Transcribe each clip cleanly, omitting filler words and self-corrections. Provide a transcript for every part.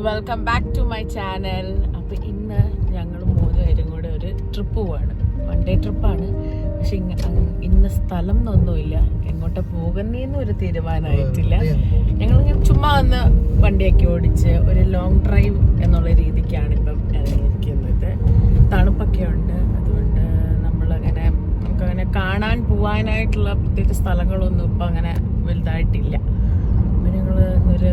Welcome back to my channel. അപ്പോൾ ഇന്ന് ഞങ്ങൾ 3 പേരും കൂടെ ഒരു ട്രിപ്പ് പോവാണ്. 1 ഡേ ട്രിപ്പാണ്. പക്ഷെ ഇന്ന് സ്ഥലം ഒന്നുമില്ല, എങ്ങോട്ട് പോകുന്നേന്ന് ഒരു തീരുമാനമായിട്ടില്ല. ഞങ്ങളിങ്ങനെ ചുമ്മാ ഒന്ന് വണ്ടിയൊക്കെ ഓടിച്ച് ഒരു ലോങ് ഡ്രൈവ് എന്നുള്ള രീതിക്കാണ് ഇപ്പം ഇറങ്ങിയിരിക്കുന്നത്. തണുപ്പൊക്കെ ഉണ്ട്, അതുകൊണ്ട് നമ്മളങ്ങനെ നമുക്കങ്ങനെ കാണാൻ പോവാനായിട്ടുള്ള പ്രത്യേകിച്ച് സ്ഥലങ്ങളൊന്നും ഇപ്പം അങ്ങനെ വലുതായിട്ടില്ല. അപ്പം ഞങ്ങൾ ഇന്നൊരു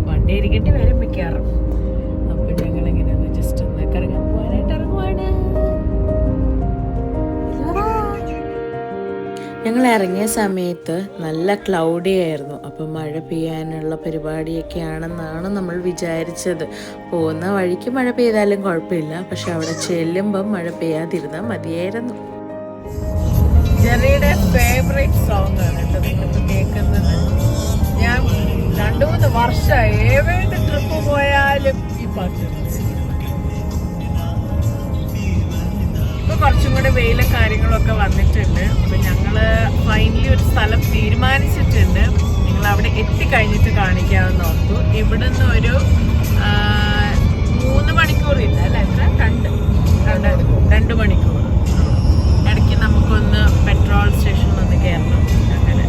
വണ്ടി ഇരിക്കേണ്ടി വരും മിക്കാറും. അപ്പം ഞങ്ങളിങ്ങനെ ഒന്ന് ജസ്റ്റ് ഒന്ന് കറങ്ങാൻ പോകാനായിട്ട് ഇറങ്ങുവാണ്. ഞങ്ങൾ ഇറങ്ങിയ സമയത്ത് നല്ല ക്ലൗഡി ആയിരുന്നു. അപ്പം മഴ പെയ്യാനുള്ള പരിപാടിയൊക്കെയാണെന്നാണ് നമ്മൾ വിചാരിച്ചത്. പോകുന്ന വഴിക്ക് മഴ പെയ്താലും കുഴപ്പമില്ല, പക്ഷെ അവിടെ ചെല്ലുമ്പം മഴ പെയ്യാതിരുന്നാൽ മതിയായിരുന്നു. ജെറിയുടെ ഫേവറേറ്റ് സോങ് ആണ് കേട്ടോ നിങ്ങളിപ്പോൾ കേൾക്കുന്നത്. ഞാൻ 2-3 വർഷമായി ഏത് ട്രിപ്പ് പോയാലും ഈ പാട്ട്. ഇപ്പൊ കുറച്ചും കൂടെ വെയിലും കാര്യങ്ങളൊക്കെ വന്നിട്ടുണ്ട്. അപ്പൊ ഞങ്ങള് ഫൈനലി ഒരു സ്ഥലം തീരുമാനിച്ചിട്ടുണ്ട്. നിങ്ങൾ അവിടെ എത്തിക്കഴിഞ്ഞിട്ട് കാണിക്കാമെന്ന് ഓർത്തു. ഇവിടുന്ന് ഒരു 3 മണിക്കൂറില്ല അല്ല, എത്ര 2 മണിക്കൂർ. ഇടയ്ക്ക് നമുക്കൊന്ന് പെട്രോൾ സ്റ്റേഷനിൽ ഒന്ന് കയറണം അങ്ങനെ.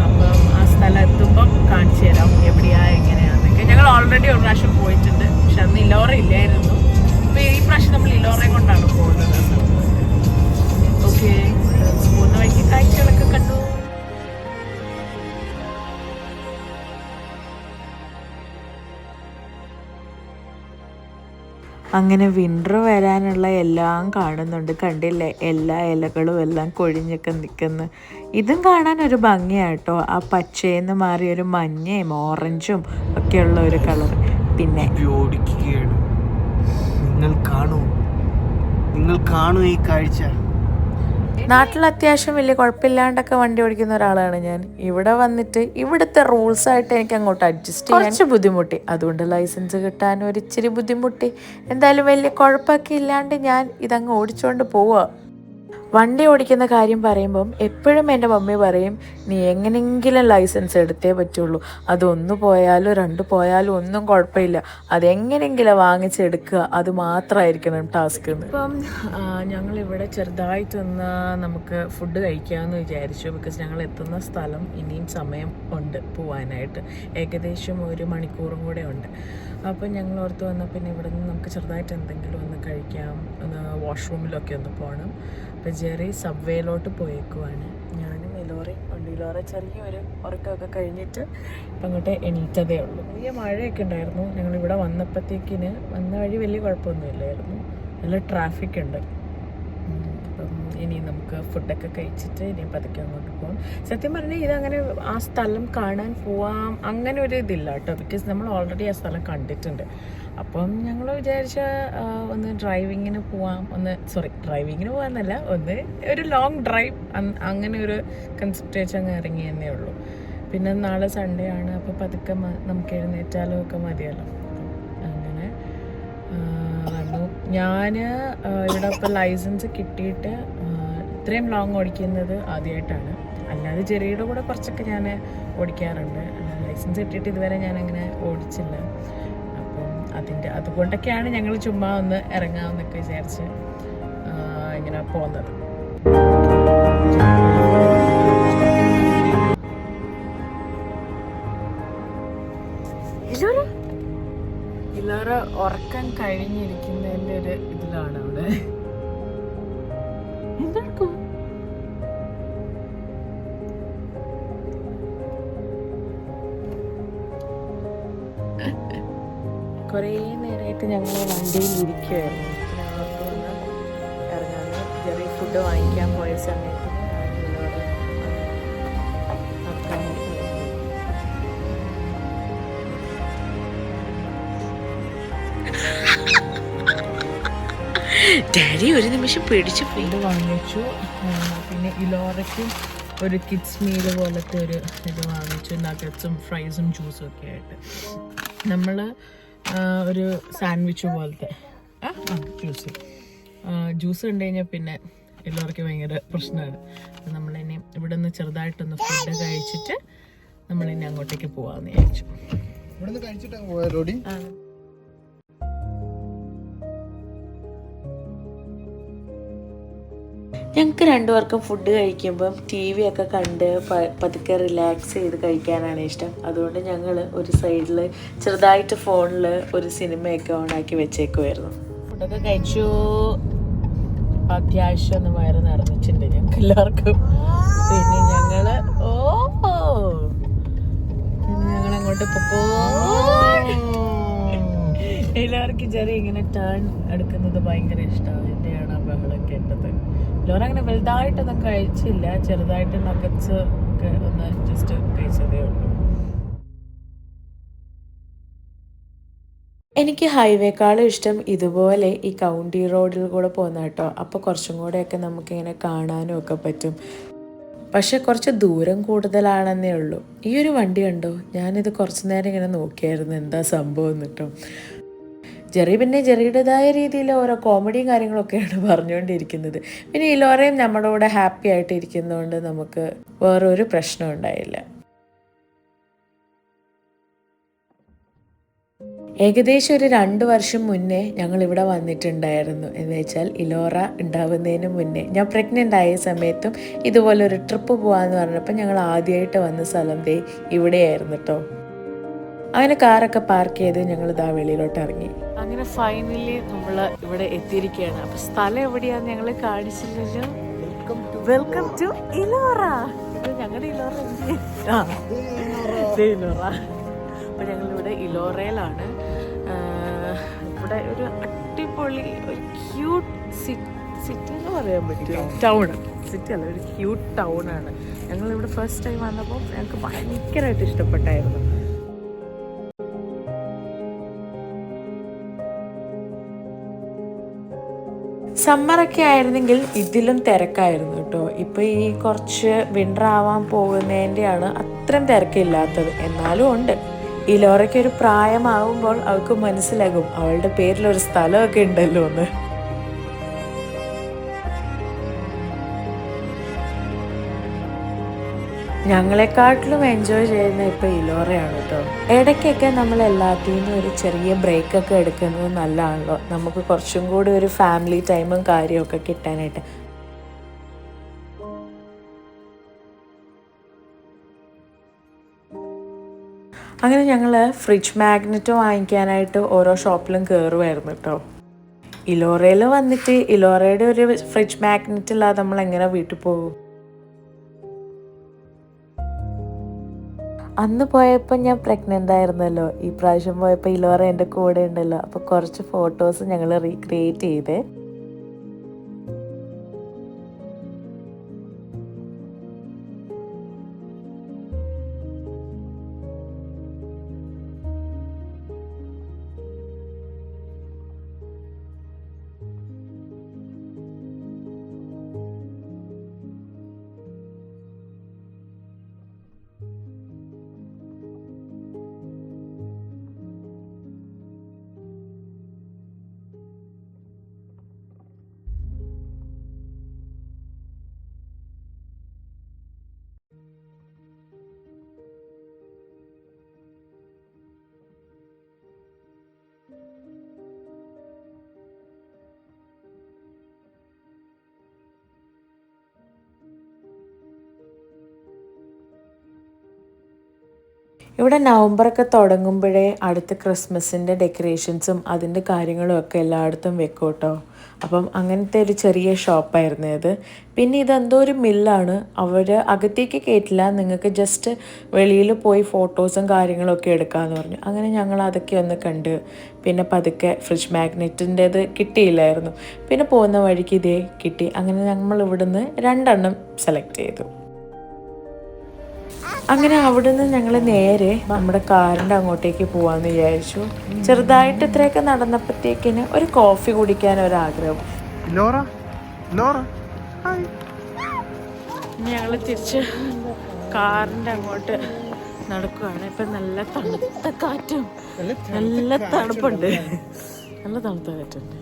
അപ്പം ആ സ്ഥലം എത്തുമ്പം കാണിച്ചു തരാം എവിടെയാ എങ്ങനെയാന്നൊക്കെ. ഞങ്ങൾ ഓൾറെഡി ഒരു പ്രാവശ്യം പോയിട്ടുണ്ട്, പക്ഷെ അന്ന് ഇലോറ ഇല്ലായിരുന്നു. അപ്പോൾ ഈ പ്രാവശ്യം നമ്മൾ ഇലോറയെ കൊണ്ടാണ് പോകുന്നത്. ഓക്കെ, പോകുന്ന വഴിക്ക് കാഴ്ചകളൊക്കെ കണ്ടു. അങ്ങനെ വിൻ്റർ വരാനുള്ള എല്ലാം കാണുന്നുണ്ട്. കണ്ടില്ലേ, എല്ലാ ഇലകളും എല്ലാം കൊഴിഞ്ഞൊക്കെ നിൽക്കുന്നു. ഇതും കാണാൻ ഒരു ഭംഗിയാട്ടോ. ആ പച്ചയെന്ന് മാറിയൊരു മഞ്ഞയും ഓറഞ്ചും ഒക്കെയുള്ള ഒരു കളർ. പിന്നെ നിങ്ങൾ കാണൂ ഈ കാഴ്ച. നാട്ടിൽ അത്യാവശ്യം വലിയ കുഴപ്പമില്ലാണ്ടൊക്കെ വണ്ടി ഓടിക്കുന്ന ഒരാളാണ് ഞാൻ. ഇവിടെ വന്നിട്ട് ഇവിടുത്തെ റൂൾസ് ആയിട്ട് എനിക്ക് അങ്ങോട്ട് അഡ്ജസ്റ്റ് ചെയ്യാൻ കുറച്ച് ബുദ്ധിമുട്ടി. അതുകൊണ്ട് ലൈസൻസ് കിട്ടാൻ ഒരു ഇച്ചിരി ബുദ്ധിമുട്ടി. എന്തായാലും വലിയ കുഴപ്പമൊക്കെ ഇല്ലാണ്ട് ഞാൻ ഇതങ്ങ് ഓടിച്ചുകൊണ്ട് പോവുക. വണ്ടി ഓടിക്കുന്ന കാര്യം പറയുമ്പം എപ്പോഴും എൻ്റെ മമ്മി പറയും, നീ എങ്ങനെയെങ്കിലും ലൈസൻസ് എടുത്തേ പറ്റുള്ളൂ. അത് 1 പോയാലും 2 പോയാലും ഒന്നും കുഴപ്പമില്ല, അതെങ്ങനെയെങ്കിലും വാങ്ങിച്ചെടുക്കുക, അത് മാത്രമായിരിക്കണം ടാസ്ക്. ഇപ്പം ഞങ്ങളിവിടെ ചെറുതായിട്ടൊന്ന് നമുക്ക് ഫുഡ് കഴിക്കാമെന്ന് വിചാരിച്ചു. ബിക്കോസ് ഞങ്ങൾ എത്തുന്ന സ്ഥലം ഇനിയും സമയം ഉണ്ട് പോവാനായിട്ട്. ഏകദേശം 1 മണിക്കൂറും കൂടെ ഉണ്ട്. അപ്പം ഞങ്ങൾ ഓർത്ത് വന്നാൽ പിന്നെ ഇവിടെ നിന്ന് നമുക്ക് ചെറുതായിട്ട് എന്തെങ്കിലും ഒന്ന് കഴിക്കാം, ഒന്ന് വാഷ്റൂമിലൊക്കെ ഒന്ന് പോകണം. അപ്പോൾ ജെറി സബ്വേയിലോട്ട് പോയേക്കുവാണ്. ഞാനും ഇലോറ ചെറിയൊരു ഉറക്കമൊക്കെ കഴിഞ്ഞിട്ട് ഇപ്പം അങ്ങോട്ട് എണീറ്റതേ ഉള്ളൂ. വലിയ മഴയൊക്കെ ഉണ്ടായിരുന്നു. ഞങ്ങളിവിടെ വന്നപ്പോഴത്തേക്കിന് വന്ന വഴി വലിയ കുഴപ്പമൊന്നുമില്ലായിരുന്നു, നല്ല ട്രാഫിക് ഉണ്ട്. അപ്പം ഇനി നമുക്ക് ഫുഡൊക്കെ കഴിച്ചിട്ട് ഇനി പതുക്കെ അങ്ങോട്ട് പോകാം. സത്യം പറഞ്ഞാൽ ഇതങ്ങനെ ആ സ്ഥലം കാണാൻ പോവാം അങ്ങനെ ഒരു ഇതില്ല കേട്ടോ, ബിക്കോസ് നമ്മൾ ഓൾറെഡി ആ സ്ഥലം കണ്ടിട്ടുണ്ട്. അപ്പം ഞങ്ങൾ വിചാരിച്ച ഒന്ന് ഡ്രൈവിങ്ങിന് പോവാം, ഡ്രൈവിങ്ങിന് പോകാമെന്നല്ല, ഒരു ലോങ് ഡ്രൈവ് അങ്ങനെ ഒരു കൺസെപ്റ്റ് വെച്ച് അങ്ങ് ഇറങ്ങിയെന്നേ ഉള്ളൂ. പിന്നെ നാളെ സൺഡേ ആണ്, അപ്പോൾ പതുക്കെ നമുക്ക് എഴുന്നേറ്റാലും ഒക്കെ മതിയല്ലോ. അങ്ങനെ വന്നു. ഞാൻ ഇവിടെ ഇപ്പോൾ ലൈസൻസ് കിട്ടിയിട്ട് ഇത്രയും ലോങ് ഓടിക്കുന്നത് ആദ്യമായിട്ടാണ്. അല്ലാതെ ചെറിയുടെ കൂടെ കുറച്ചൊക്കെ ഞാൻ ഓടിക്കാറുണ്ട്. ലൈസൻസ് കിട്ടിയിട്ട് ഇതുവരെ ഞാനങ്ങനെ ഓടിച്ചില്ല. അതുകൊണ്ടൊക്കെയാണ് ഞങ്ങൾ ചുമ്മാ ഒന്ന് ഇറങ്ങാമെന്നൊക്കെ വിചാരിച്ച് ഇങ്ങനെ പോകുന്നത്. ഇലോറ ഉറക്കം കഴിഞ്ഞിരിക്കുന്നതിൻ്റെ ഒരു ഇതിലാണ് അവിടെ. എന്താക്കും കുറേ നേരമായിട്ട് ഞങ്ങൾ വണ്ടിയിൽ ഇരിക്കുമായിരുന്നു. ഞങ്ങൾക്ക് വന്ന് ഇറങ്ങാൻ ചെറിയ ഫുഡ് വാങ്ങിക്കാൻ പോയ സമയത്ത് ഡാഡി ഒരു നിമിഷം പേടിച്ച് ഫുഡ് വാങ്ങിച്ചു. പിന്നെ ഇലോറയ്ക്കും ഒരു കിഡ്സ് മീൽ പോലത്തെ ഒരു ഇത് വാങ്ങിച്ചു, നഗറ്റ്സും ഫ്രൈസും ജ്യൂസും ഒക്കെ ആയിട്ട്. നമ്മൾ ഒരു സാൻഡ്വിച്ച് പോലത്തെ ജ്യൂസ് കണ്ടു കഴിഞ്ഞാൽ പിന്നെ എല്ലാവർക്കും ഭയങ്കര പ്രശ്നമാണ്. നമ്മളിനി ഇവിടെ നിന്ന് ചെറുതായിട്ടൊന്ന് ഫുഡ് കഴിച്ചിട്ട് നമ്മളിനി അങ്ങോട്ടേക്ക് പോകാമെന്ന് വിചാരിച്ചു. ഞങ്ങൾക്ക് രണ്ടുപേർക്കും ഫുഡ് കഴിക്കുമ്പം TV ഒക്കെ കണ്ട് പതുക്കെ റിലാക്സ് ചെയ്ത് കഴിക്കാനാണ് ഇഷ്ടം. അതുകൊണ്ട് ഞങ്ങൾ ഒരു സൈഡിൽ ചെറുതായിട്ട് ഫോണിൽ ഒരു സിനിമയൊക്കെ ഓണാക്കി വെച്ചേക്കുമായിരുന്നു. ഫുഡൊക്കെ കഴിച്ചു. അത്യാവശ്യം ഒന്ന് വയറ് നിറഞ്ഞിട്ടുണ്ട് ഞങ്ങൾക്ക് എല്ലാവർക്കും. പിന്നെ ഞങ്ങള് ഞങ്ങളങ്ങോട്ട് എല്ലാവർക്കും ചെറിയ ഇങ്ങനെ ടേൺ എടുക്കുന്നത് ഭയങ്കര ഇഷ്ടമാണ്. എന്റെയാണ് ആ ബഹളം കേട്ടത്. ലോറ അങ്ങനെ വലുതായിട്ടൊന്നും കഴിച്ചില്ല, ചെറുതായിട്ട് നഗറ്റ്സ് ഒക്കെ ഒന്ന് ജസ്റ്റ് കഴിച്ചതേ ഉള്ളൂ. എനിക്ക് ഹൈവേക്കാളും ഇഷ്ടം ഇതുപോലെ ഈ കൗണ്ടി റോഡിൽ കൂടെ പോകുന്ന കേട്ടോ. അപ്പോൾ കുറച്ചും കൂടെയൊക്കെ നമുക്കിങ്ങനെ കാണാനും ഒക്കെ പറ്റും. പക്ഷെ കുറച്ച് ദൂരം കൂടുതലാണെന്നേ ഉള്ളൂ. ഈ ഒരു വണ്ടി കണ്ടോ, ഞാനിത് കുറച്ചു നേരം ഇങ്ങനെ നോക്കിയായിരുന്നു എന്താ സംഭവം എന്നിട്ടോ. ജെറി പിന്നെ ജെറിയുടേതായ രീതിയിൽ ഓരോ കോമഡിയും കാര്യങ്ങളൊക്കെയാണ് പറഞ്ഞുകൊണ്ടിരിക്കുന്നത്. പിന്നെ ഇലോറയും നമ്മുടെ കൂടെ ഹാപ്പി ആയിട്ട് ഇരിക്കുന്നതുകൊണ്ട് നമുക്ക് വേറൊരു പ്രശ്നം ഉണ്ടായില്ല. ഏകദേശം ഒരു 2 വർഷം മുന്നേ ഞങ്ങൾ ഇവിടെ വന്നിട്ടുണ്ടായിരുന്നു. എന്ന് വെച്ചാൽ ഇലോറ ഉണ്ടാവുന്നതിന് മുന്നേ ഞാൻ പ്രഗ്നൻ്റ് ആയ സമയത്തും ഇതുപോലെ ഒരു ട്രിപ്പ് പോകാമെന്ന് പറഞ്ഞപ്പോൾ ഞങ്ങൾ ആദ്യമായിട്ട് വന്ന സ്ഥലം ദേ ഇവിടെയായിരുന്നു കേട്ടോ. അങ്ങനെ കാറൊക്കെ പാർക്ക് ചെയ്ത് ഞങ്ങൾ ഇതാ വെളിയിലോട്ട് ഇറങ്ങി. അങ്ങനെ ഫൈനലി നമ്മൾ ഇവിടെ എത്തിയിരിക്കുകയാണ്. അപ്പൊ സ്ഥലം എവിടെയാന്ന് ഞങ്ങൾ കാണിച്ചില്ലല്ലോ. Welcome to ഇലോറ. ഇത് ഞങ്ങളുടെ ഇലോറ. ഇലോറ. അപ്പൊ ഞങ്ങളിവിടെ ഇലോറയിലാണ്. ഇവിടെ ഒരു അടിപൊളി ഒരു ക്യൂട്ട് സിറ്റി എന്ന് പറയാൻ പറ്റും. ടൗൺ സിറ്റി അല്ല, ഒരു ക്യൂട്ട് ടൗൺ ആണ്. ഞങ്ങളിവിടെ ഫസ്റ്റ് ടൈം വന്നപ്പോൾ ഞങ്ങൾക്ക് ഭയങ്കരമായിട്ട് ഇഷ്ടപ്പെട്ടായിരുന്നു. സമ്മറൊക്കെ ആയിരുന്നെങ്കിൽ ഇതിലും തിരക്കായിരുന്നു കേട്ടോ. ഇപ്പോൾ ഈ കുറച്ച് വിൻ്റർ ആവാൻ പോകുന്നതിൻ്റെയാണ് അത്രയും തിരക്കില്ലാത്തത്. എന്നാലും ഉണ്ട്. ഈ ലോറയ്ക്ക് ഒരു പ്രായമാകുമ്പോൾ അവൾക്ക് മനസ്സിലാകും അവളുടെ പേരിലൊരു സ്ഥലമൊക്കെ ഉണ്ടല്ലോ എന്ന്. ഞങ്ങളെക്കാട്ടിലും എൻജോയ് ചെയ്യുന്ന ഇപ്പോൾ ഇലോറയാണ് കേട്ടോ. ഇടയ്ക്കൊക്കെ നമ്മൾ എല്ലാത്തിൽ നിന്നും ഒരു ചെറിയ ബ്രേക്കൊക്കെ എടുക്കുന്നത് നല്ലതാണല്ലോ. നമുക്ക് കുറച്ചും കൂടി ഒരു ഫാമിലി ടൈമും കാര്യമൊക്കെ കിട്ടാനായിട്ട്. അങ്ങനെ ഞങ്ങൾ ഫ്രിഡ്ജ് മാഗ്നറ്റ് വാങ്ങിക്കാനായിട്ട് ഓരോ ഷോപ്പിലും കയറുമായിരുന്നു കേട്ടോ. ഇലോറയിൽ വന്നിട്ട് ഇലോറയുടെ ഒരു ഫ്രിഡ്ജ് മാഗ്നറ്റ് ഇല്ലാതെ നമ്മൾ എങ്ങനെ വീട്ടിൽ പോകും? അന്ന് പോയപ്പോൾ ഞാൻ പ്രഗ്നൻ്റ് ആയിരുന്നല്ലോ. ഈ പ്രാവശ്യം പോയപ്പോൾ ഇലോറ എൻ്റെ കൂടെ ഉണ്ടല്ലോ. അപ്പോൾ കുറച്ച് ഫോട്ടോസ് ഞങ്ങൾ റീക്രിയേറ്റ് ചെയ്തേ. ഇവിടെ നവംബറൊക്കെ തുടങ്ങുമ്പോഴേ അടുത്ത ക്രിസ്മസിൻ്റെ ഡെക്കറേഷൻസും അതിൻ്റെ കാര്യങ്ങളും ഒക്കെ എല്ലായിടത്തും വെക്കും കേട്ടോ. അപ്പം അങ്ങനത്തെ ഒരു ചെറിയ ഷോപ്പായിരുന്നു അത്. പിന്നെ ഇതെന്തോ ഒരു മില്ലാണ്. അവർ അകത്തേക്ക് കയറ്റില്ല, നിങ്ങൾക്ക് ജസ്റ്റ് വെളിയിൽ പോയി ഫോട്ടോസും കാര്യങ്ങളൊക്കെ എടുക്കാമെന്ന് പറഞ്ഞു. അങ്ങനെ ഞങ്ങൾ അതൊക്കെ ഒന്ന് കണ്ട് പിന്നെ പതുക്കെ ഫ്രിഡ്ജ് മാഗ്നറ്റിൻ്റേത് കിട്ടിയില്ലായിരുന്നു. പിന്നെ പോകുന്ന വഴിക്ക് ഇതേ കിട്ടി. അങ്ങനെ നമ്മൾ ഇവിടുന്ന് 2 സെലക്ട് ചെയ്തു. അങ്ങനെ അവിടുന്ന് ഞങ്ങൾ നേരെ നമ്മുടെ കാറിൻ്റെ അങ്ങോട്ടേക്ക് പോവാന്ന് വിചാരിച്ചു. ചെറുതായിട്ട് ഇത്രയൊക്കെ നടന്നപ്പോഴത്തേക്കിന് ഒരു കോഫി കുടിക്കാൻ ഒരാഗ്രഹം. ഞങ്ങൾ തിരിച്ച് കാറിൻ്റെ അങ്ങോട്ട് നടക്കുകയാണ്. ഇപ്പം നല്ല തണുത്ത കാറ്റും നല്ല തണുപ്പുണ്ട്. നല്ല തണുത്ത കാറ്റുണ്ട്.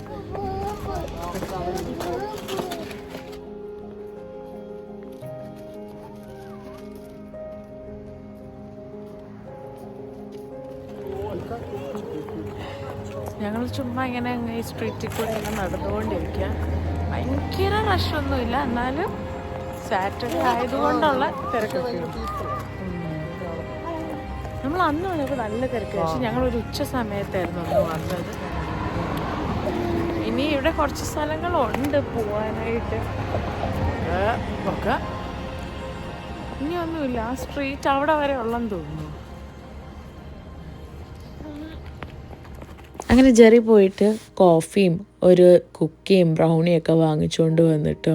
ഞങ്ങൾ ചുമ്മാ ഇങ്ങനെ ഈ സ്ട്രീറ്റിൽ കൂടെ ഇങ്ങനെ നടന്നുകൊണ്ടിരിക്കുക. ഭയങ്കര റഷൊന്നുമില്ല, എന്നാലും സാറ്റർഡേ ആയതുകൊണ്ടുള്ള തിരക്കൊക്കെ. നമ്മൾ അന്ന് വന്നപ്പോൾ നല്ല തിരക്ക്. പക്ഷെ ഞങ്ങളൊരു ഉച്ച സമയത്തായിരുന്നു അന്ന് വന്നത്. ഇനി ഇവിടെ കുറച്ച് സ്ഥലങ്ങളുണ്ട് പോവാനായിട്ട് ഒക്കെ. ഇനിയൊന്നുമില്ല, ആ സ്ട്രീറ്റ് അവിടെ വരെ ഉള്ളെന്ന് തോന്നുന്നു. അങ്ങനെ ജെറി പോയിട്ട് കോഫിയും ഒരു കുക്കിയും ബ്രൗണിയൊക്കെ വാങ്ങിച്ചുകൊണ്ട് വന്നിട്ടോ.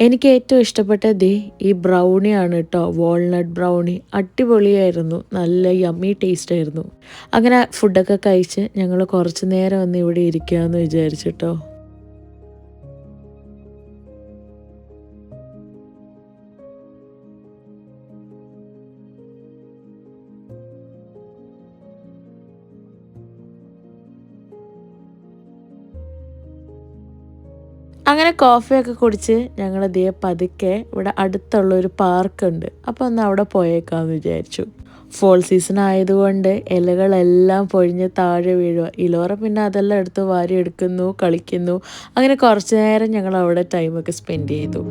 എനിക്ക് ഏറ്റവും ഇഷ്ടപ്പെട്ടത് ഈ ബ്രൗണിയാണ് കേട്ടോ, വാൾനട്ട് ബ്രൗണി. അടിപൊളിയായിരുന്നു, നല്ല യമ്മി ടേസ്റ്റ് ആയിരുന്നു. അങ്ങനെ ഫുഡൊക്കെ കഴിച്ച് ഞങ്ങൾ കുറച്ച് നേരം ഒന്ന് ഇവിടെ ഇരിക്കാമെന്ന് വിചാരിച്ചിട്ടോ. അങ്ങനെ കോഫിയൊക്കെ കുടിച്ച് ഞങ്ങൾ ഇതേ പതുക്കെ ഇവിടെ അടുത്തുള്ളൊരു പാർക്കുണ്ട്, അപ്പോൾ ഒന്ന് അവിടെ പോയേക്കാമെന്ന് വിചാരിച്ചു. ഫോൾ സീസൺ ആയതുകൊണ്ട് ഇലകളെല്ലാം പൊഴിഞ്ഞ് താഴെ വീഴുക. ഇലോറ പിന്നെ അതെല്ലാം എടുത്ത് വാരി എടുക്കുന്നു, കളിക്കുന്നു. അങ്ങനെ കുറച്ച് നേരം ഞങ്ങൾ അവിടെ ടൈമൊക്കെ സ്പെൻഡ് ചെയ്തു.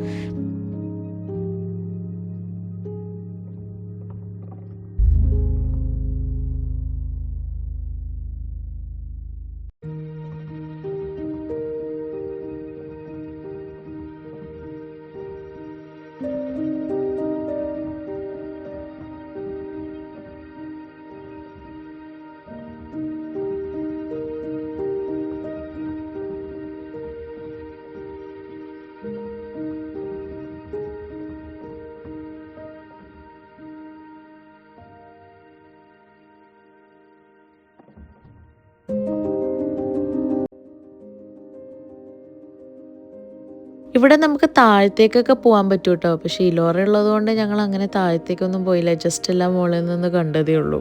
ഇവിടെ നമുക്ക് താഴത്തേക്കൊക്കെ പോകാൻ പറ്റും കേട്ടോ. പക്ഷേ ഇലോറ ഉള്ളത് കൊണ്ട് ഞങ്ങൾ അങ്ങനെ താഴത്തേക്കൊന്നും പോയില്ല, ജസ്റ്റ് എല്ലാം മുകളിൽ നിന്ന് കണ്ടതേ ഉള്ളൂ.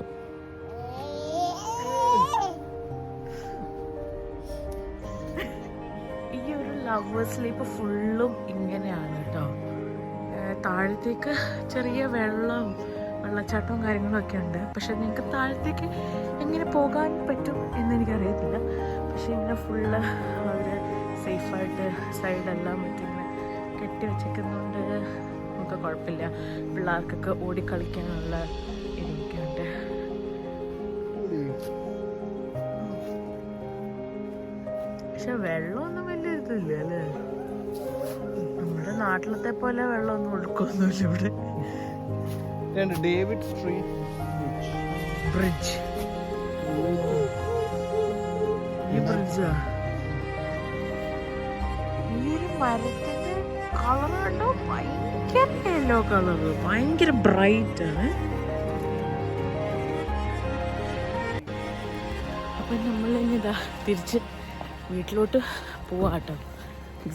ഈ ഒരു ലവേഴ്സ് സ്ലീപ്പ് ഫുള്ളും ഇങ്ങനെയാണ് കേട്ടോ. താഴത്തേക്ക് ചെറിയ വെള്ളച്ചാട്ടവും കാര്യങ്ങളൊക്കെ ഉണ്ട്. പക്ഷെ നിങ്ങൾക്ക് താഴത്തേക്ക് എങ്ങനെ പോകാൻ പറ്റും എന്നെനിക്കറിയത്തില്ല. പക്ഷെ ഇങ്ങനെ ഫുള്ള് അവർ സേഫായിട്ട് സൈഡെല്ലാം മറ്റിങ്ങനെ കെട്ടി വെച്ചേക്കുന്നതുകൊണ്ട് നമുക്ക് കുഴപ്പമില്ല. പിള്ളേർക്കൊക്കെ ഓടിക്കളിക്കാനുള്ള ഇതൊക്കെ ഉണ്ട്. പക്ഷെ വെള്ളമൊന്നും വലിയ ഇതില്ല അല്ലേ, നമ്മുടെ നാട്ടിലത്തെ പോലെ വെള്ളമൊന്നും ഒഴുക്കൊന്നുമില്ല ഇവിടെ. ഡേവിഡ് സ്ട്രീറ്റ് ബ്രിഡ്ജ്, ഈ ബ്രിഡ്ജാ. ഈ ഒരു മരത്തിന്റെ കളർ കണ്ടോ, ഭയങ്കര യെല്ലോ കളറ്, ഭയങ്കര ബ്രൈറ്റ് ആണ്. അപ്പൊ നമ്മളിതാ തിരിച്ച് വീട്ടിലോട്ട് പോവാട്ടോ.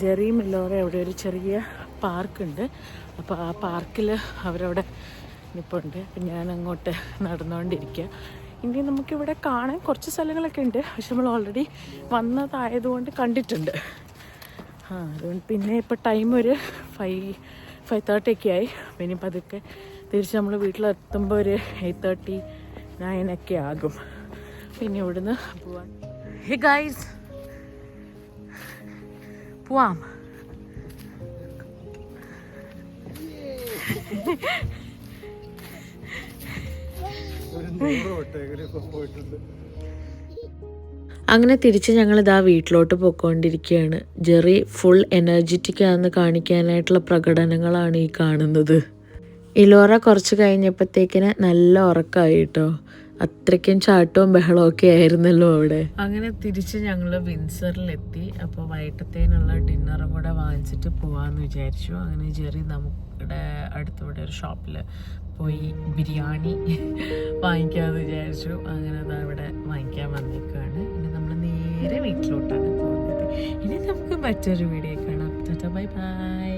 ജെറിയും ഇലോറ അവിടെ ഒരു ചെറിയ പാർക്കുണ്ട്, അപ്പോൾ ആ പാർക്കിൽ അവരവിടെ നിൽപ്പുണ്ട്. അപ്പം ഞാൻ അങ്ങോട്ട് നടന്നുകൊണ്ടിരിക്കുക. ഇനി നമുക്കിവിടെ കാണാൻ കുറച്ച് സ്ഥലങ്ങളൊക്കെ ഉണ്ട്, പക്ഷെ നമ്മൾ ഓൾറെഡി വന്നതായതുകൊണ്ട് കണ്ടിട്ടുണ്ട്. അതുകൊണ്ട് പിന്നെ ഇപ്പോൾ ടൈം ഒരു 5:30 ഒക്കെ ആയി. പിന്നെ പതുക്കെ തിരിച്ച് നമ്മൾ വീട്ടിലെത്തുമ്പോൾ ഒരു 8:30, 9 ഒക്കെ ആകും. പിന്നെ ഇവിടുന്ന് പോവാൻ. ഹേ ഗൈസ്, പോവാം. അങ്ങനെ തിരിച്ച് ഞങ്ങളിതാ വീട്ടിലോട്ട് പോയിക്കൊണ്ടിരിക്കുകയാണ്. ജെറി ഫുൾ എനർജറ്റിക് ആണെന്ന് കാണിക്കാനായിട്ടുള്ള പ്രകടനങ്ങളാണ് ഈ കാണുന്നത്. ഇലോറ കുറച്ച് കഴിഞ്ഞപ്പോഴത്തേക്കിന് നല്ല ഉറക്കമായി കേട്ടോ. അത്രയ്ക്കും ചാട്ടവും ബഹളവും ഒക്കെ ആയിരുന്നല്ലോ അവിടെ. അങ്ങനെ തിരിച്ച് ഞങ്ങൾ വിൻസറിലെത്തി. അപ്പോൾ വൈകിട്ടത്തേനുള്ള ഡിന്നറും കൂടെ വാങ്ങിച്ചിട്ട് പോവാമെന്ന് വിചാരിച്ചു. അങ്ങനെ ജെറി നമ്മുടെ അടുത്തിവിടെ ഒരു ഷോപ്പിൽ പോയി ബിരിയാണി വാങ്ങിക്കാമെന്ന് വിചാരിച്ചു. അങ്ങനെ അതാ ഇവിടെ വാങ്ങിക്കാൻ വന്നേക്കാണ്. ഇനി നമ്മൾ നേരെ വീട്ടിലോട്ടാണ് പോകുന്നത്. ഇനി നമുക്ക് മറ്റൊരു വീഡിയോ കാണാം. Bye bye.